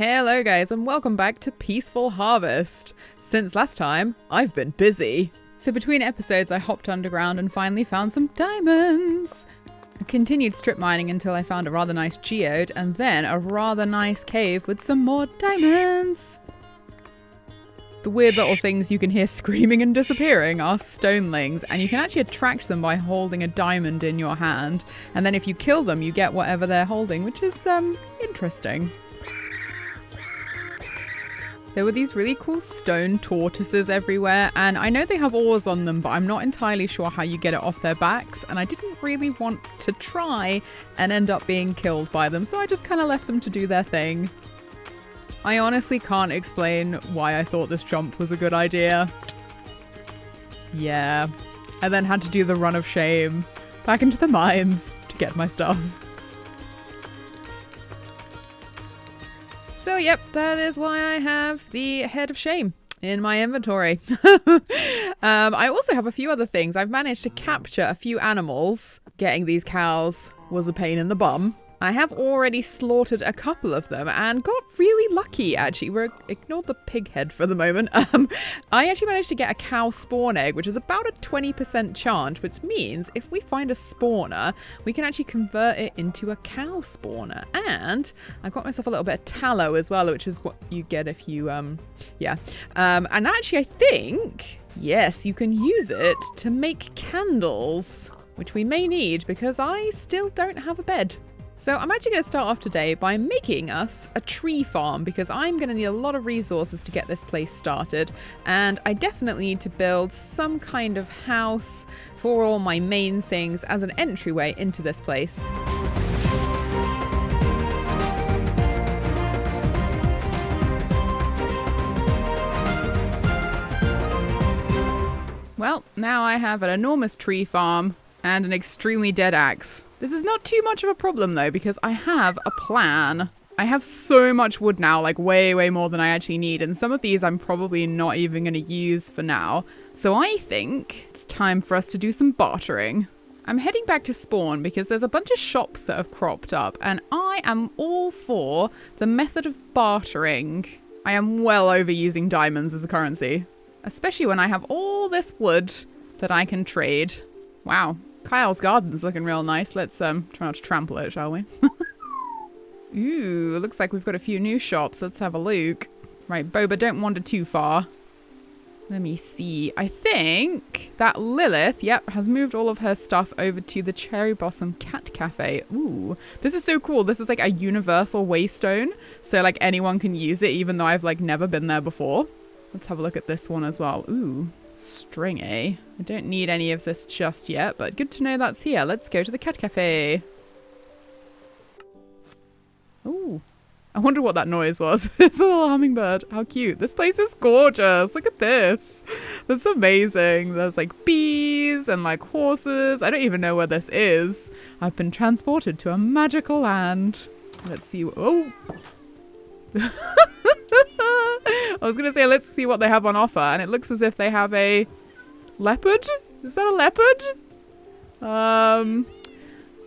Hello guys and welcome back to Peaceful Harvest. Since last time, I've been busy. So between episodes I hopped underground and finally found some diamonds. I continued strip mining until I found a rather nice geode and then a rather nice cave with some more diamonds. The weird little things you can hear screaming and disappearing are stonelings, and you can actually attract them by holding a diamond in your hand. And then if you kill them, you get whatever they're holding, which is interesting. There were these really cool stone tortoises everywhere, and I know they have oars on them, but I'm not entirely sure how you get it off their backs, and I didn't really want to try and end up being killed by them, so I just kind of left them to do their thing. I honestly can't explain why I thought this jump was a good idea. Yeah. I then had to do the run of shame back into the mines to get my stuff. So yep, that is why I have the head of shame in my inventory. I also have a few other things. I've managed to capture a few animals. Getting these cows was a pain in the bum. I have already slaughtered a couple of them and got really lucky, actually. Ignore the pig head for the moment. I actually managed to get a cow spawn egg, which is about a 20% chance, which means if we find a spawner, we can actually convert it into a cow spawner. And I got myself a little bit of tallow as well, which is what you get if you, and actually I think, yes, you can use it to make candles, which we may need because I still don't have a bed. So I'm actually going to start off today by making us a tree farm because I'm going to need a lot of resources to get this place started, and I definitely need to build some kind of house for all my main things as an entryway into this place. Well, now I have an enormous tree farm and an extremely dead axe. This is not too much of a problem though, because I have a plan. I have so much wood now, like way more than I actually need, and some of these I'm probably not even going to use for now. So I think it's time for us to do some bartering. I'm heading back to spawn because there's a bunch of shops that have cropped up, and I am all for the method of bartering. I am well over using diamonds as a currency, especially when I have all this wood that I can trade. Wow. Kyle's garden's looking real nice. Let's try not to trample it, shall we? Ooh, looks like we've got a few new shops. Let's have a look. Right, Boba, don't wander too far. Let me see. I think that Lilith, yep, has moved all of her stuff over to the Cherry Blossom Cat Cafe. Ooh, this is so cool. This is like a universal waystone, so like anyone can use it, even though I've like never been there before. Let's have a look at this one as well. Ooh. String, eh? I don't need any of this just yet, but good to know that's here. Let's go to the cat cafe. Ooh. I wonder what that noise was. It's a little hummingbird. How cute. This place is gorgeous. Look at this. This is amazing. There's like bees and like horses. I don't even know where this is. I've been transported to a magical land. Let's see. Oh. I was going to say, let's see what they have on offer. And it looks as if they have a leopard. Is that a leopard?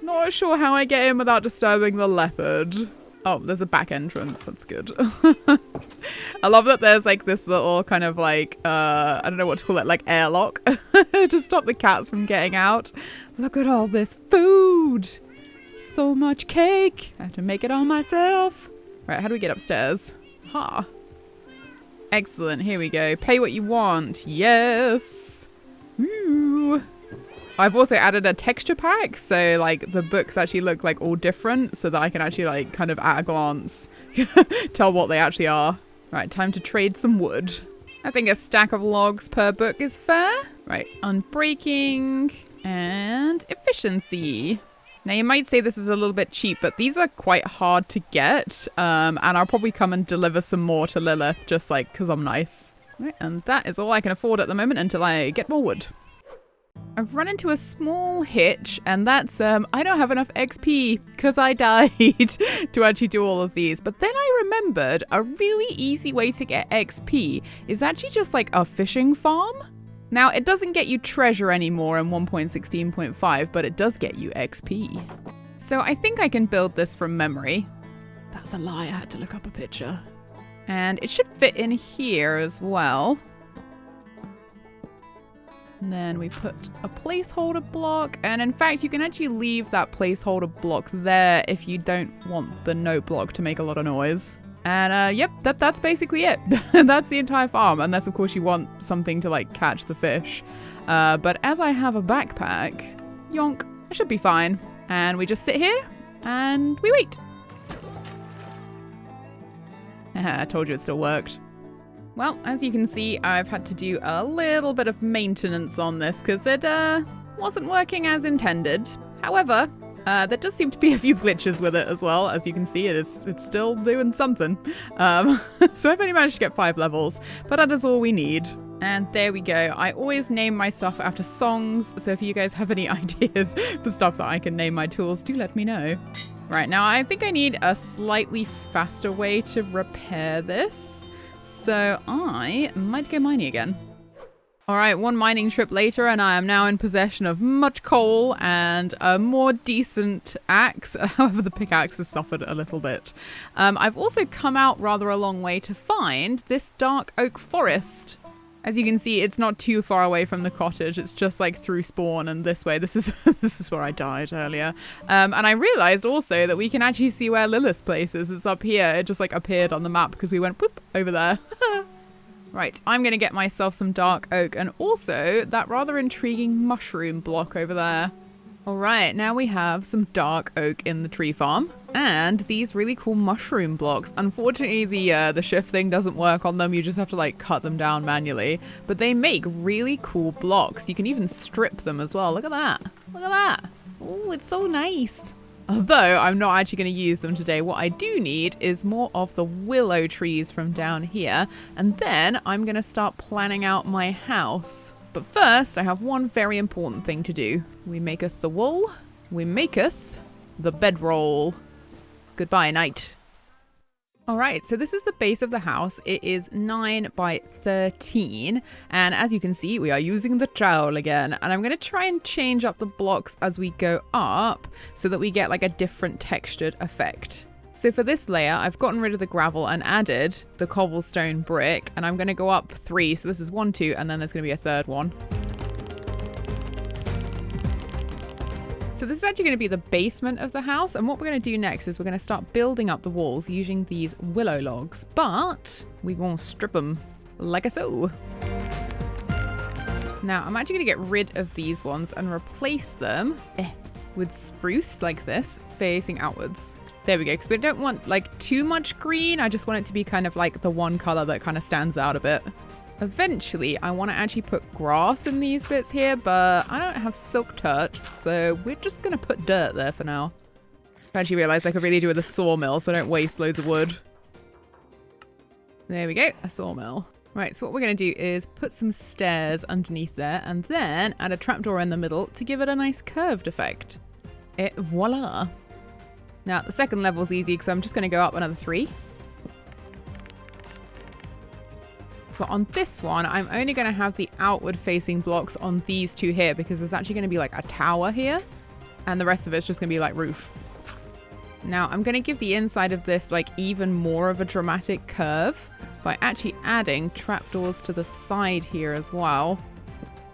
Not sure how I get in without disturbing the leopard. Oh, there's a back entrance. That's good. I love that there's like this little kind of like, I don't know what to call it, like airlock to stop the cats from getting out. Look at all this food. So much cake. I have to make it all myself. Right, how do we get upstairs? Ha. Excellent, here we go. Pay what you want. Yes. Ooh. I've also added a texture pack, so like the books actually look like all different, so that I can actually like kind of at a glance tell what they actually are. Right, time to trade some wood. I think a stack of logs per book is fair. Right, unbreaking and efficiency. Now you might say this is a little bit cheap, but these are quite hard to get, and I'll probably come and deliver some more to Lilith, just like because I'm nice. Right, and that is all I can afford at the moment until I get more wood. I've run into a small hitch, and that's I don't have enough XP because I died to actually do all of these. But then I remembered a really easy way to get XP is actually just like a fishing farm. Now, it doesn't get you treasure anymore in 1.16.5, but it does get you XP. So I think I can build this from memory. That's a lie. I had to look up a picture. And it should fit in here as well. And then we put a placeholder block. And in fact, you can actually leave that placeholder block there if you don't want the note block to make a lot of noise. And yep, that's basically it. That's the entire farm. Unless, of course, you want something to like catch the fish. But as I have a backpack, yonk, I should be fine. And we just sit here and we wait. I told you it still worked. Well, as you can see, I've had to do a little bit of maintenance on this because it wasn't working as intended. However, there does seem to be a few glitches with it as well. As you can see, it's still doing something. So I've only managed to get 5 levels, but that is all we need. And there we go. I always name my stuff after songs, so if you guys have any ideas for stuff that I can name my tools, do let me know. Right, now I think I need a slightly faster way to repair this, so I might go mining again. Alright, one mining trip later and I am now in possession of much coal and a more decent axe. However, the pickaxe has suffered a little bit. I've also come out rather a long way to find this dark oak forest. As you can see, it's not too far away from the cottage. It's just like through spawn and this way. This is this is where I died earlier. And I realized also that we can actually see where Lilith's place is. It's up here. It just like appeared on the map because we went whoop over there. Right, I'm going to get myself some dark oak and also that rather intriguing mushroom block over there. All right, now we have some dark oak in the tree farm and these really cool mushroom blocks. Unfortunately, the shift thing doesn't work on them. You just have to like cut them down manually, but they make really cool blocks. You can even strip them as well. Look at that. Look at that. Oh, it's so nice. Although I'm not actually going to use them today. What I do need is more of the willow trees from down here. And then I'm going to start planning out my house. But first, I have one very important thing to do. We maketh the wool. We maketh the bedroll. Goodbye, night. All right, so this is the base of the house. It is 9 by 13. And as you can see, we are using the trowel again. And I'm going to try and change up the blocks as we go up so that we get like a different textured effect. So for this layer, I've gotten rid of the gravel and added the cobblestone brick. And I'm going to go up 3. So this is 1, 2, and then there's going to be a third one. So this is actually going to be the basement of the house. And what we're going to do next is we're going to start building up the walls using these willow logs. But we're going to strip them like so. Now, I'm actually going to get rid of these ones and replace them with spruce like this, facing outwards. There we go, because we don't want like too much green. I just want it to be kind of like the one color that kind of stands out a bit. Eventually, I want to actually put grass in these bits here, but I don't have silk touch, so we're just going to put dirt there for now. I actually realized I could really do with a sawmill, so I don't waste loads of wood. There we go, a sawmill. Right, so what we're going to do is put some stairs underneath there, and then add a trapdoor in the middle to give it a nice curved effect. Et voila. Now, the second level's easy because I'm just going to go up another 3. But on this one, I'm only going to have the outward facing blocks on these 2 here because there's actually going to be like a tower here and the rest of it's just going to be like roof. Now, I'm going to give the inside of this like even more of a dramatic curve by actually adding trapdoors to the side here as well.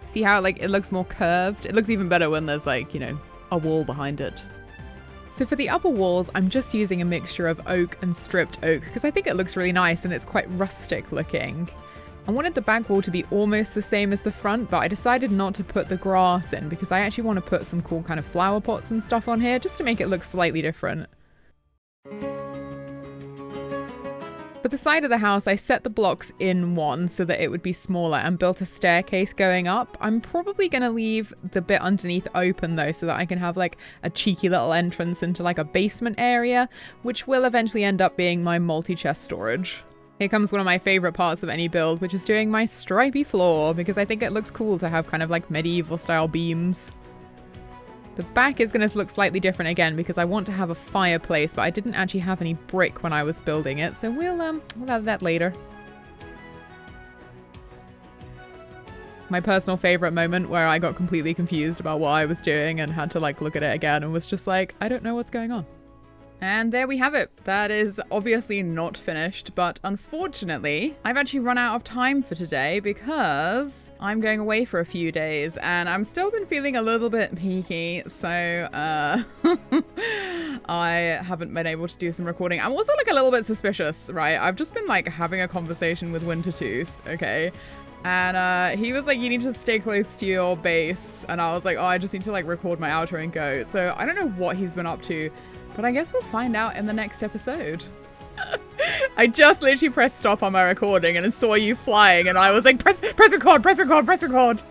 See how like it looks more curved? It looks even better when there's like, you know, a wall behind it. So for the upper walls, I'm just using a mixture of oak and stripped oak because I think it looks really nice and it's quite rustic looking. I wanted the back wall to be almost the same as the front, but I decided not to put the grass in because I actually want to put some cool kind of flower pots and stuff on here just to make it look slightly different. For the side of the house, I set the blocks in one so that it would be smaller and built a staircase going up. I'm probably going to leave the bit underneath open though so that I can have like a cheeky little entrance into like a basement area, which will eventually end up being my multi-chest storage. Here comes one of my favorite parts of any build, which is doing my stripy floor because I think it looks cool to have kind of like medieval style beams. The back is going to look slightly different again because I want to have a fireplace, but I didn't actually have any brick when I was building it, so we'll add that later. My personal favorite moment where I got completely confused about what I was doing and had to like look at it again and was just like, I don't know what's going on. And there we have it. That is obviously not finished, but unfortunately, I've actually run out of time for today because I'm going away for a few days and I'm still been feeling a little bit peaky, so I haven't been able to do some recording. I'm also like a little bit suspicious, right? I've just been like having a conversation with Wintertooth, okay? And he was like, you need to stay close to your base. And I was like, oh, I just need to like record my outro and go. So I don't know what he's been up to, but I guess we'll find out in the next episode. I just literally pressed stop on my recording and saw you flying and I was like, press record, press record, press record.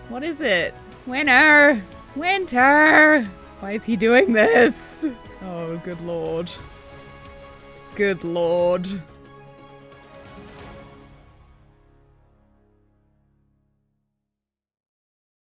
What is it? Winter! Winter! Why is he doing this? Oh, good lord. Good lord.